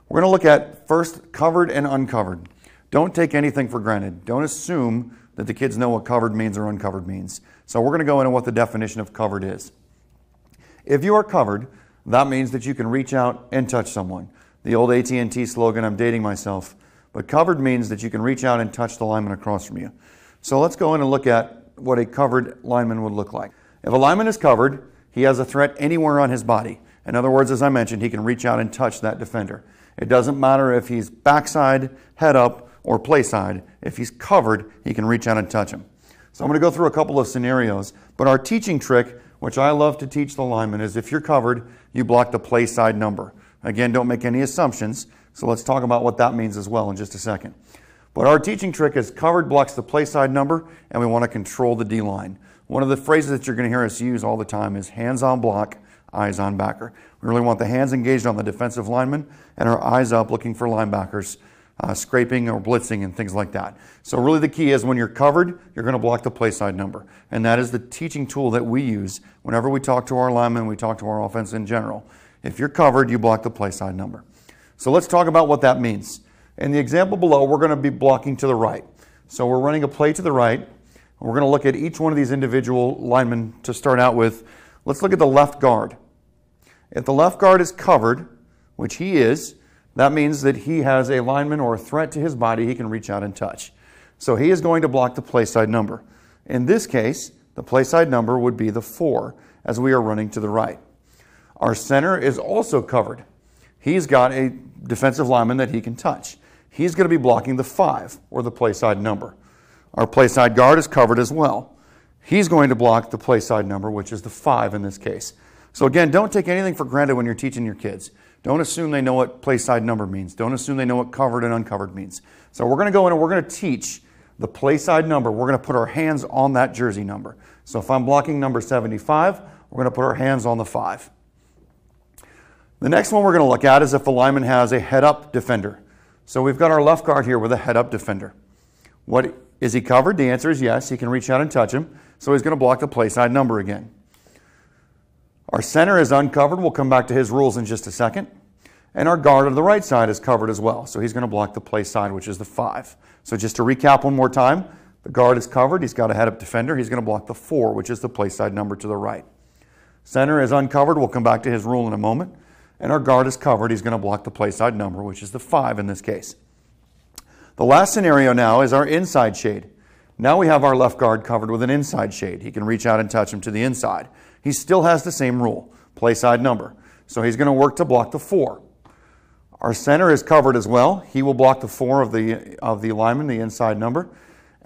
We're going to look at first covered and uncovered. Don't take anything for granted. Don't assume that the kids know what covered means or uncovered means. So we're going to go into what the definition of covered is. If you are covered, that means that you can reach out and touch someone. The old AT&T slogan, I'm dating myself, but covered means that you can reach out and touch the lineman across from you. So let's go in and look at what a covered lineman would look like. If a lineman is covered, he has a threat anywhere on his body. In other words, as I mentioned, he can reach out and touch that defender. It doesn't matter if he's backside, head up, or play side. If he's covered, he can reach out and touch him. So I'm going to go through a couple of scenarios, but our teaching trick, which I love to teach the lineman, is if you're covered, you block the play side number. Again, don't make any assumptions, so let's talk about what that means as well in just a second. But our teaching trick is covered blocks the play side number, and we want to control the D-line. One of the phrases that you're going to hear us use all the time is hands on block, eyes on backer. We really want the hands engaged on the defensive lineman and our eyes up looking for linebackers, scraping or blitzing and things like that. So really the key is when you're covered, you're going to block the play side number. And that is the teaching tool that we use whenever we talk to our linemen, we talk to our offense in general. If you're covered, you block the play side number. So let's talk about what that means. In the example below, we're going to be blocking to the right. So we're running a play to the right. And we're going to look at each one of these individual linemen to start out with. Let's look at the left guard. If the left guard is covered, which he is, that means that he has a lineman or a threat to his body he can reach out and touch. So he is going to block the play side number. In this case, the play side number would be the 4 as we are running to the right. Our center is also covered. He's got a defensive lineman that he can touch. He's going to be blocking the 5 or the play side number. Our play side guard is covered as well. He's going to block the play side number, which is the 5 in this case. So again, don't take anything for granted when you're teaching your kids. Don't assume they know what play side number means. Don't assume they know what covered and uncovered means. So we're going to go in and we're going to teach the play side number. We're going to put our hands on that jersey number. So if I'm blocking number 75, we're going to put our hands on the 5. The next one we're going to look at is if a lineman has a head-up defender. So we've got our left guard here with a head-up defender. What is he covered? The answer is yes. He can reach out and touch him. So he's going to block the play side number again. Our center is uncovered. We'll come back to his rules in just a second. And our guard on the right side is covered as well. So he's going to block the play side, which is the 5. So just to recap one more time, the guard is covered. He's got a head-up defender. He's going to block the 4, which is the play side number to the right. Center is uncovered. We'll come back to his rule in a moment. And our guard is covered. He's going to block the play side number, which is the 5 in this case. The last scenario now is our inside shade. Now we have our left guard covered with an inside shade. He can reach out and touch him to the inside. He still has the same rule, play side number. So he's going to work to block the 4. Our center is covered as well. He will block the 4 of the lineman, the inside number.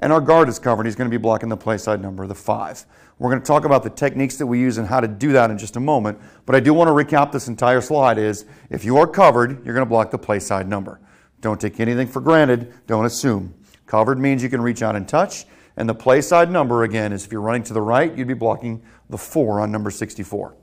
And our guard is covered. He's going to be blocking the play side number, the 5. We're going to talk about the techniques that we use and how to do that in just a moment. But I do want to recap this entire slide is, if you are covered, you're going to block the play side number. Don't take anything for granted. Don't assume. Covered means you can reach out and touch. And the play side number, again, is if you're running to the right, you'd be blocking the 4 on number 64.